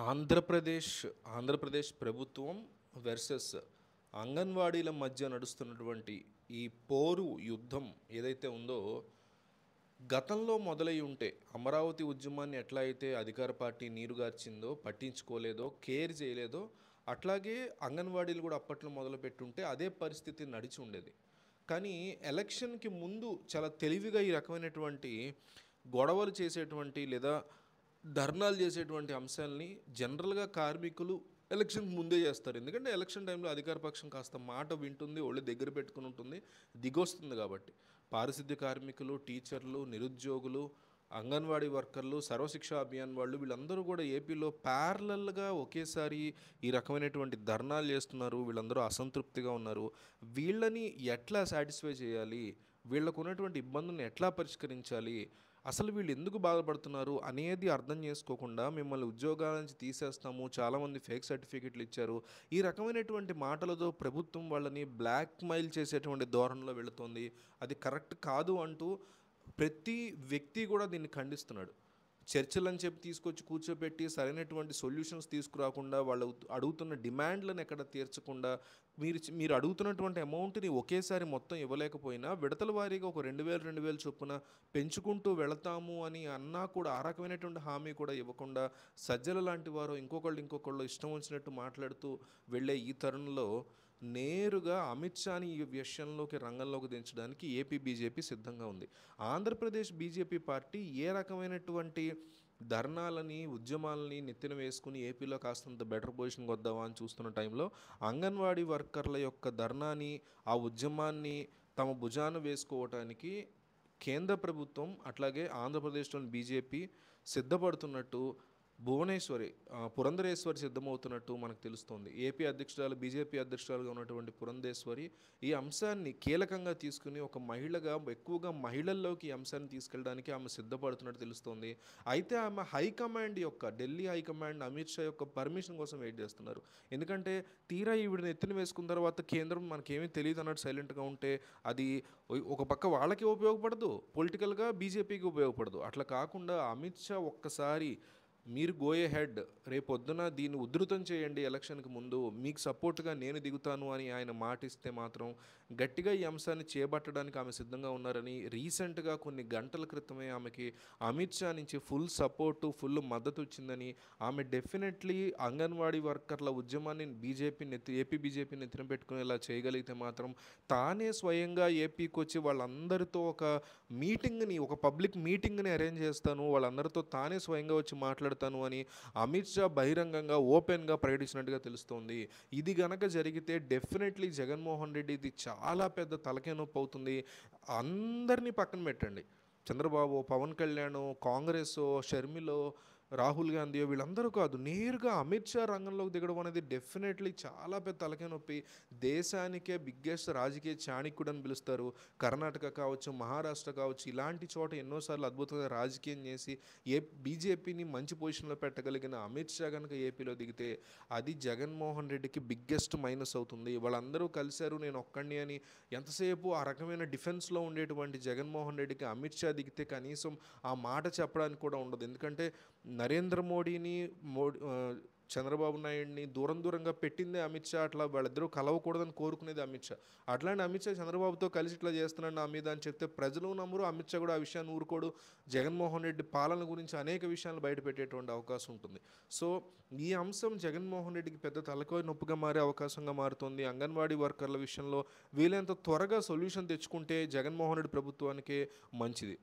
ఆంధ్రప్రదేశ్ ఆంధ్రప్రదేశ్ ప్రభుత్వం వర్సెస్ అంగన్వాడీల మధ్య నడుస్తున్నటువంటి ఈ పోరు యుద్ధం ఏదైతే ఉందో గతంలో మొదలై ఉంటే అమరావతి ఉద్యమాన్ని ఎట్లా అయితే అధికార పార్టీ నీరుగార్చిందో పట్టించుకోలేదో కేర్ చేయలేదో అట్లాగే అంగన్వాడీలు కూడా అప్పట్లో మొదలుపెట్టుంటే అదే పరిస్థితి నడిచి ఉండేది. కానీ ఎలక్షన్కి ముందు చాలా తెలివిగా ఈ రకమైనటువంటి గొడవలు చేసేటువంటి లేదా ధర్నాలు చేసేటువంటి అంశాలని జనరల్గా కార్మికులు ఎలక్షన్కి ముందే చేస్తారు. ఎందుకంటే ఎలక్షన్ టైంలో అధికార పక్షం కాస్త మాట వింటుంది, ఒళ్ళు దగ్గర పెట్టుకుని ఉంటుంది, దిగొస్తుంది కాబట్టి. పారిశుద్ధ్య కార్మికులు, టీచర్లు, నిరుద్యోగులు, అంగన్వాడీ వర్కర్లు, సర్వశిక్ష అభియాన్ వాళ్ళు వీళ్ళందరూ కూడా ఏపీలో ప్యారలల్గా ఒకేసారి ఈ రకమైనటువంటి ధర్నాలు చేస్తున్నారు. వీళ్ళందరూ అసంతృప్తిగా ఉన్నారు. వీళ్ళని ఎట్లా సాటిస్ఫై చేయాలి, వీళ్ళకు ఉన్నటువంటి ఇబ్బందులను ఎట్లా పరిష్కరించాలి, అసలు వీళ్ళు ఎందుకు బాధపడుతున్నారు అనేది అర్థం చేసుకోకుండా మిమ్మల్ని ఉద్యోగాల నుంచి తీసేస్తాము, చాలామంది ఫేక్ సర్టిఫికెట్లు ఇచ్చారు, ఈ రకమైనటువంటి మాటలతో ప్రభుత్వం వాళ్ళని బ్లాక్మెయిల్ చేసేటువంటి ధోరణిలో వెళుతోంది. అది కరెక్ట్ కాదు అంటూ ప్రతి వ్యక్తి కూడా దీన్ని ఖండిస్తున్నాడు. చర్చలని చెప్పి తీసుకొచ్చి కూర్చోబెట్టి సరైనటువంటి సొల్యూషన్స్ తీసుకురాకుండా వాళ్ళు అడుగుతున్న డిమాండ్లను ఎక్కడ తీర్చకుండా మీరు అడుగుతున్నటువంటి అమౌంట్ని ఒకేసారి మొత్తం ఇవ్వలేకపోయినా విడతల వారీగా ఒక 2000 చొప్పున పెంచుకుంటూ వెళతాము అని అన్నా కూడా ఆ రకమైనటువంటి హామీ కూడా ఇవ్వకుండా సజ్జల లాంటి వారు ఇంకొకళ్ళు ఇష్టం వచ్చినట్టు మాట్లాడుతూ వెళ్ళే ఈ తరుణంలో నేరుగా అమిత్ షాని ఈ విషయంలోకి రంగంలోకి దించడానికి ఏపీ బీజేపీ సిద్ధంగా ఉంది. ఆంధ్రప్రదేశ్ బీజేపీ పార్టీ ఏ రకమైనటువంటి ధర్నాలని ఉద్యమాలని నెత్తిన వేసుకుని ఏపీలో కాస్తంత బెటర్ పొజిషన్కి వద్దామా అని చూస్తున్న టైంలో అంగన్వాడీ వర్కర్ల యొక్క ధర్నాని ఆ ఉద్యమాన్ని తమ భుజాన వేసుకోవటానికి కేంద్ర ప్రభుత్వం అట్లాగే ఆంధ్రప్రదేశ్లోని బీజేపీ సిద్ధపడుతున్నట్టు పురంధరేశ్వరి సిద్ధమవుతున్నట్టు మనకు తెలుస్తోంది. ఏపీ అధ్యక్షురాలు బీజేపీ అధ్యక్షురాలుగా ఉన్నటువంటి పురంధేశ్వరి ఈ అంశాన్ని కీలకంగా తీసుకుని ఒక మహిళగా ఎక్కువగా మహిళల్లోకి ఈ అంశాన్ని తీసుకెళ్ళడానికి ఆమె సిద్ధపడుతున్నట్టు తెలుస్తోంది. అయితే ఆమె హైకమాండ్ యొక్క ఢిల్లీ హైకమాండ్ అమిత్ షా యొక్క పర్మిషన్ కోసం వెయిట్ చేస్తున్నారు. ఎందుకంటే తీరా ఈవిడని ఎత్తున వేసుకున్న తర్వాత కేంద్రం మనకేమీ తెలియదు అన్నట్టు సైలెంట్గా ఉంటే అది ఒక పక్క వాళ్ళకి ఉపయోగపడదు, పొలిటికల్గా బీజేపీకి ఉపయోగపడదు. అట్లా కాకుండా అమిత్ షా ఒక్కసారి మీరు గో హెడ్, రేపొద్దున దీన్ని ఉధృతం చేయండి, ఎలక్షన్కి ముందు మీకు సపోర్ట్గా నేను దిగుతాను అని ఆయన మాటిస్తే మాత్రం గట్టిగా ఈ అంశాన్ని చేపట్టడానికి ఆమె సిద్ధంగా ఉన్నారని రీసెంట్గా కొన్ని గంటల క్రితమే ఆమెకి అమిత్ షా నుంచి ఫుల్ సపోర్టు ఫుల్ మద్దతు వచ్చిందని, ఆమె డెఫినెట్లీ అంగన్వాడీ వర్కర్ల ఉద్యమాన్ని ఏపీ బీజేపీ నెత్తిన పెట్టుకునేలా చేయగలిగితే మాత్రం తానే స్వయంగా ఏపీకి వచ్చి వాళ్ళందరితో ఒక పబ్లిక్ మీటింగ్ని అరేంజ్ చేస్తాను, వాళ్ళందరితో తానే స్వయంగా వచ్చి మాట్లాడుతాను అని అమిత్ షా బహిరంగంగా ఓపెన్గా ప్రకటించినట్టుగా తెలుస్తోంది. ఇది గనక జరిగితే డెఫినెట్లీ జగన్మోహన్ రెడ్డి ఇది చాలా పెద్ద తలకాయ నొప్పి అవుతుంది. అందరినీ పక్కన పెట్టండి, చంద్రబాబు, పవన్ కళ్యాణ్, కాంగ్రెస్, షర్మిలో, రాహుల్ గాంధీ వీళ్ళందరూ కాదు, నేరుగా అమిత్ షా రంగంలోకి దిగడం అనేది డెఫినెట్లీ చాలా పెద్ద తలకాయ నొప్పి. దేశానికే బిగ్గెస్ట్ రాజకీయ చాణక్యుడు అని పిలుస్తారు. కర్ణాటక కావచ్చు, మహారాష్ట్ర కావచ్చు, ఇలాంటి చోట ఎన్నోసార్లు అద్భుతంగా రాజకీయం చేసి బీజేపీని మంచి పొజిషన్లో పెట్టగలిగిన అమిత్ షా కనుక ఏపీలో దిగితే అది జగన్మోహన్ రెడ్డికి బిగ్గెస్ట్ మైనస్ అవుతుంది. వాళ్ళందరూ కలిశారు నేను ఒక్కడిని అని ఎంతసేపు ఆ రకమైన డిఫెన్స్లో ఉండేటువంటి జగన్మోహన్ రెడ్డికి అమిత్ షా దిగితే కనీసం ఆ మాట చెప్పడానికి కూడా ఉండదు. ఎందుకంటే నరేంద్ర మోడీని చంద్రబాబు నాయుడిని దూరంగా పెట్టిందే అమిత్ షా. అట్లా వాళ్ళిద్దరూ కలవకూడదని కోరుకునేది అమిత్ షా. అట్లాంటి అమిత్ షా చంద్రబాబుతో కలిసి ఇట్లా చేస్తున్నాడు నా మీద అని చెప్తే ప్రజలు నమ్మరు, అమిత్ షా కూడా ఆ విషయాన్ని ఊరుకోడు. జగన్మోహన్ రెడ్డి పాలన గురించి అనేక విషయాలు బయటపెట్టేటువంటి అవకాశం ఉంటుంది. సో ఈ అంశం జగన్మోహన్ రెడ్డికి పెద్ద తలకాయ నొప్పిగా మారే అవకాశంగా మారుతుంది. అంగన్వాడీ వర్కర్ల విషయంలో వీలైనంత త్వరగా సొల్యూషన్ తెచ్చుకుంటే జగన్మోహన్ రెడ్డి ప్రభుత్వానికే మంచిది.